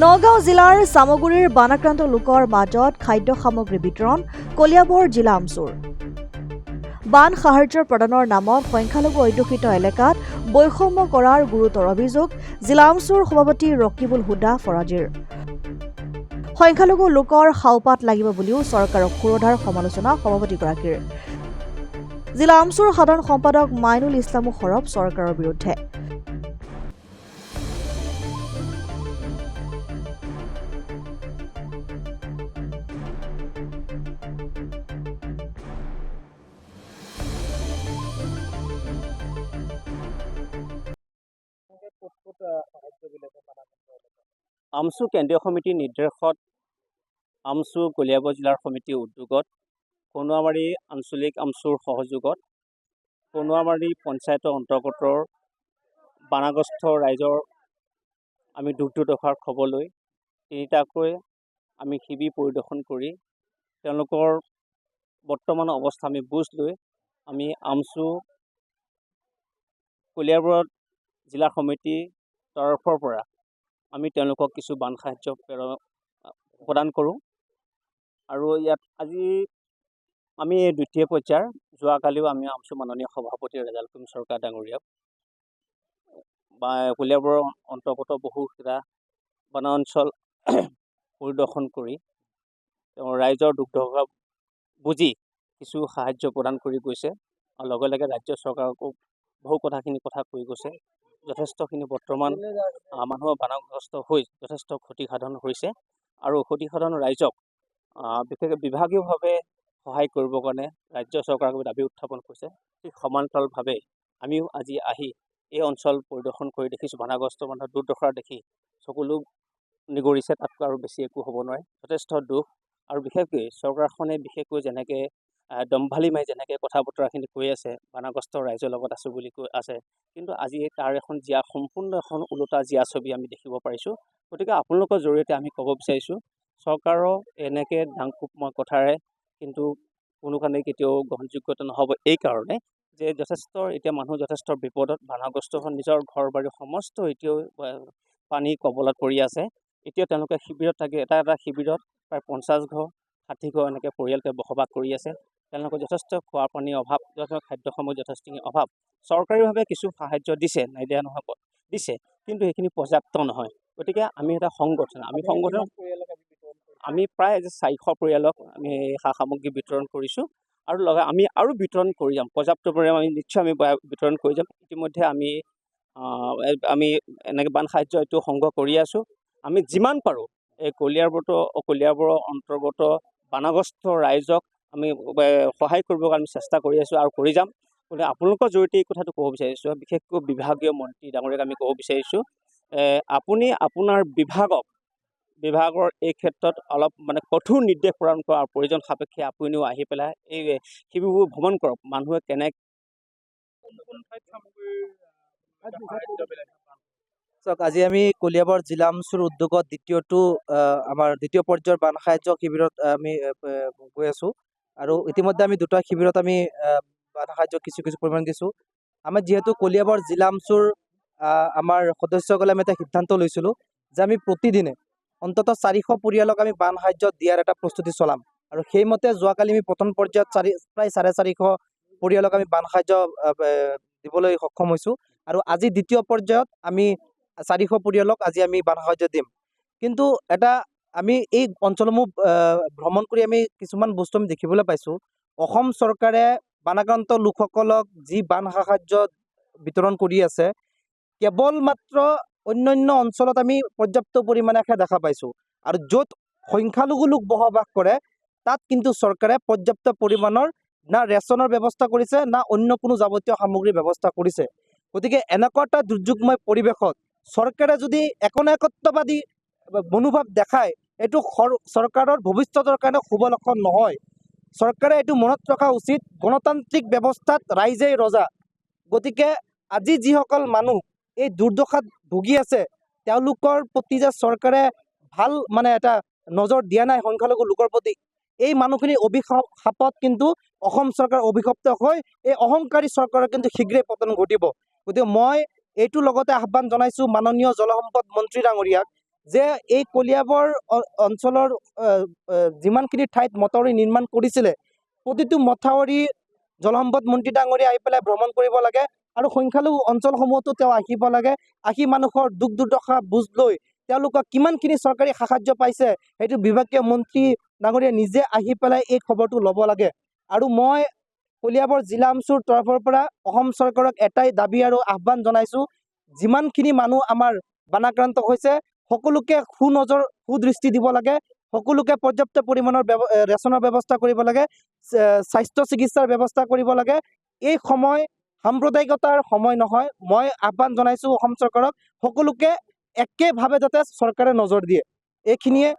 নগাঁও জিলাৰ চামগুৰিৰ বানাক্ৰান্ত লোকৰ মাজত খাদ্য সামগ্ৰী বিতৰণ কলিয়াবৰ জিলা আমচুৰ বান সাহায্য প্ৰদানৰ নামত সংখ্যালঘু অধ্যুষিত এলেকাত বৈষম্য কৰাৰ গুৰুতৰ অভিযোগ জিলা আমচুৰ সভাপতি ৰকিবুল হুদা ফৰাজীৰ সংখ্যালঘু লোকৰ হাওপাত লাগিব বুলিও চৰকাৰক সুৰধাৰ সমালোচনা সভাপতিগৰাকীৰ জিলা আমচুৰ সাধাৰণ সম্পাদক মাইনুল ইছলামো সৰব চৰকাৰৰ বিৰুদ্ধে আমচু কেন্দ্ৰীয় সমিতিৰ নিৰ্দেশত আমচু কলিয়াবৰ জিলাৰ সমিতিৰ উদ্যোগত কনুৱামাৰী আঞ্চলিক আমচুৰ সহযোগত কনুৱামাৰী পঞ্চায়তৰ অন্তৰ্গত বানাগ্ৰস্ত ৰাইজৰ আমি দুৰ্দশাৰ খবৰ লৈ তিনিটাকৈ আমি শিবিৰ পৰিদৰ্শন কৰি তেওঁলোকৰ বৰ্তমান অৱস্থা আমি বুজ লৈ আমি আমচু কলিয়াবৰ জিলা সমিতিৰ তৰফৰ পৰা আমি তেওঁলোকক কিছু বান সাহায্য প্ৰদান কৰোঁ আৰু ইয়াত আজি আমি দ্বিতীয় পৰ্যায়ৰ যোৱাকালিও আমি আমচু মাননীয় সভাপতি ৰেজাল কৰিম চৰকাৰ ডাঙৰীয়াক বা কলিয়াবৰৰ অন্তৰ্গত বহুকেইটা বনাঞ্চল পৰিদৰ্শন কৰি তেওঁ ৰাইজৰ দুৰ্দশা বুজি কিছু সাহায্য প্ৰদান কৰি গৈছে আৰু লগে লগে ৰাজ্য চৰকাৰকো বহু কথা কৈ গৈছে যথেষ্টখিনি বৰ্তমান মানুহৰ বানগ্ৰস্ত হৈ যথেষ্ট ক্ষতিসাধন হৈছে আৰু ক্ষতিসাধন ৰাইজক বিশেষকৈ বিভাগীয়ভাৱে সহায় কৰিবৰ কাৰণে ৰাজ্য চৰকাৰক দাবী উত্থাপন কৰিছে ঠিক সমান্তৰালভাৱে আমিও আজি আহি এই অঞ্চল পৰিদৰ্শন কৰি দেখিছোঁ বানগ্ৰস্ত মানুহৰ দুৰ্দশা দেখি সকলো নিগৰিছে তাতকৈ আৰু বেছি একো হ'ব নোৱাৰে যথেষ্ট দুখ আৰু বিশেষকৈ চৰকাৰখনে বিশেষকৈ যেনেকৈ দম্ভালি মাৰি যেনেকৈ কথা বতৰাখিনি কৈ আছে বানগ্ৰস্ত ৰাইজৰ লগত আছোঁ বুলি কৈ আছে কিন্তু আজি তাৰ এখন সম্পূৰ্ণ এখন ওলোটা ছবি আমি দেখিব পাৰিছোঁ গতিকে আপোনালোকৰ জৰিয়তে আমি ক'ব বিচাৰিছোঁ চৰকাৰৰ এনেকৈ দাংকোপময় কথাৰে কিন্তু কোনো কাৰণে কেতিয়াও গ্ৰহণযোগ্যতা নহ'ব এই কাৰণে যে যথেষ্ট এতিয়া মানুহ যথেষ্ট বিপদত বানগ্ৰস্ত হৈ নিজৰ ঘৰ বাৰী সমস্ত এতিয়াও পানীৰ কবলত পৰি আছে এতিয়া তেওঁলোকে শিবিৰত থাকে এটা শিবিৰত প্ৰায় 50 ঘৰ 60 ঘৰ এনেকৈ পৰিয়ালকে বসবাস কৰি আছে তেওঁলোকৰ যথেষ্ট খোৱা পানীৰ অভাৱ যথেষ্ট খাদ্য সামগ্ৰীৰ যথেষ্টখিনি অভাৱ চৰকাৰীভাৱে কিছু সাহায্য দিছে নাই দিয়া নহয় দিছে কিন্তু সেইখিনি পৰ্যাপ্ত নহয় গতিকে আমি এটা সংগঠন আমি প্ৰায় 400 পৰিয়ালক আমি সা সামগ্ৰী বিতৰণ কৰিছোঁ আৰু লগে আমি আৰু বিতৰণ কৰি যাম পৰ্যাপ্ত পৰিমাণে আমি নিশ্চয় আমি বিতৰণ কৰি যাম ইতিমধ্যে আমি এনেকৈ বান সাহায্য এইটো সংগ্ৰহ কৰি আছোঁ আমি যিমান পাৰোঁ এই কলিয়াবৰৰ অন্তৰ্গত বানগ্ৰস্ত ৰাইজক আমি সহায় কৰিবৰ কাৰণে আমি চেষ্টা কৰি আছোঁ আৰু কৰি যাম গতিকে আপোনালোকৰ জৰিয়তে এই কথাটো ক'ব বিচাৰিছোঁ বিশেষকৈ বিভাগীয় মন্ত্ৰী ডাঙৰীয়াক আমি ক'ব বিচাৰিছোঁ আপুনি আপোনাৰ বিভাগৰ এই ক্ষেত্ৰত অলপ কঠোৰ নিৰ্দেশ প্ৰদান কৰাৰ প্ৰয়োজন সাপেক্ষে আপুনিও আহি পেলাই এই শিবিৰবোৰ ভ্ৰমণ কৰক মানুহে চাওক আজি আমি কলিয়াবৰ জিলা আমচুৰ উদ্যোগত আমাৰ দ্বিতীয় পৰ্যায়ৰ বান সাহায্য শিবিৰত আমি গৈ আছোঁ আৰু ইতিমধ্যে আমি দুটা শিবিৰত আমি বান সাহায্য কিছু পৰিমাণ দিছোঁ আমি যিহেতু কলিয়াবৰ জিলা আমচুৰ আমাৰ সদস্যসকলে আমি এটা সিদ্ধান্ত লৈছিলোঁ যে আমি প্ৰতিদিনে অন্ততঃ 400 পৰিয়ালক আমি বান সাহায্য দিয়াৰ এটা প্ৰস্তুতি চলাম আৰু সেইমতে যোৱাকালি আমি প্ৰথম পৰ্যায়ত প্ৰায় 450 পৰিয়ালক আমি বান সাহায্য দিবলৈ সক্ষম হৈছোঁ আৰু আজি দ্বিতীয় পৰ্যায়ত আমি 400 পৰিয়ালক আজি আমি বান সাহায্য দিম কিন্তু আমি এই অঞ্চলসমূহ ভ্ৰমণ কৰি আমি কিছুমান বস্তু আমি দেখিবলৈ পাইছোঁ অসম চৰকাৰে বানাক্ৰান্ত লোকসকলক যি বান সাহায্য বিতৰণ কৰি আছে কেৱল মাত্ৰ অন্যান্য অঞ্চলত আমি পৰ্যাপ্ত পৰিমাণে দেখা পাইছোঁ আৰু য'ত সংখ্যালঘু লোক বসবাস কৰে তাত কিন্তু চৰকাৰে পৰ্যাপ্ত পৰিমাণৰ না ৰেচনৰ ব্যৱস্থা কৰিছে না অন্য কোনো যাৱতীয় সামগ্ৰীৰ ব্যৱস্থা কৰিছে গতিকে এনেকুৱা এটা দুৰ্যোগময় পৰিৱেশত চৰকাৰে যদি একনায়কত্ববাদী মনোভাৱ দেখায় এইটো চৰকাৰৰ ভৱিষ্যতৰ কাৰণে শুভ লক্ষণ নহয় চৰকাৰে এইটো মনত ৰখা উচিত গণতান্ত্ৰিক ব্যৱস্থাত ৰাইজেই ৰজা গতিকে আজি যিসকল মানুহ এই দুৰ্দশাত ভুগি আছে তেওঁলোকৰ প্ৰতি যে চৰকাৰে ভাল এটা নজৰ দিয়া নাই সংখ্যালঘু লোকৰ প্ৰতি এই মানুহখিনি অভিশাপত কিন্তু অসম চৰকাৰ অভিশপ্ত হৈ এই অহংকাৰী চৰকাৰৰ কিন্তু শীঘ্ৰেই পতন ঘটিব গতিকে মই এইটো লগতে আহ্বান জনাইছোঁ মাননীয় জলসম্পদ মন্ত্ৰী ডাঙৰীয়াক যে এই কলিয়াবৰ অঞ্চলৰ যিমানখিনি ঠাইত মথাউৰি নিৰ্মাণ কৰিছিলে প্ৰতিটো মথাউৰি জলসম্পদ মন্ত্ৰী ডাঙৰীয়া আহি পেলাই ভ্ৰমণ কৰিব লাগে আৰু সংখ্যালঘু অঞ্চলসমূহতো তেওঁ আহিব লাগে, আহি মানুহৰ দুখ দুৰ্দশা বুজ লৈ তেওঁলোকক কিমানখিনি চৰকাৰী সাহায্য পাইছে সেইটো বিভাগীয় মন্ত্ৰী ডাঙৰীয়া নিজে আহি পেলাই এই খবৰটো ল'ব লাগে। আৰু মই কলিয়াবৰ জিলা আমচুৰ তৰফৰ পৰা অসম চৰকাৰক এটাই দাবী আৰু আহ্বান জনাইছোঁ, যিমানখিনি মানুহ আমাৰ বানাক্ৰান্ত হৈছে সকলোকে সুদৃষ্টি দিব লাগে, সকলোকে পৰ্যাপ্ত পৰিমাণৰ ৰেচনৰ ব্যৱস্থা কৰিব লাগে, স্বাস্থ্য চিকিৎসাৰ ব্যৱস্থা কৰিব লাগে। এই সময় সাম্প্ৰদায়িকতাৰ সময় নহয়। মই আহ্বান জনাইছোঁ অসম চৰকাৰক সকলোকে একেভাৱে যাতে চৰকাৰে নজৰ দিয়ে। এইখিনিয়ে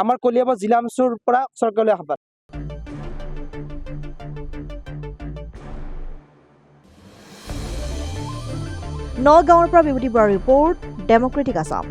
আমাৰ কলিয়াবৰ জিলা আমচুৰ পৰা চৰকাৰলৈ আহ্বান। নগাঁৱৰ পৰা বিভূতি বৰাৰ ৰিপৰ্ট, ডেমক্ৰেটিক আছাম।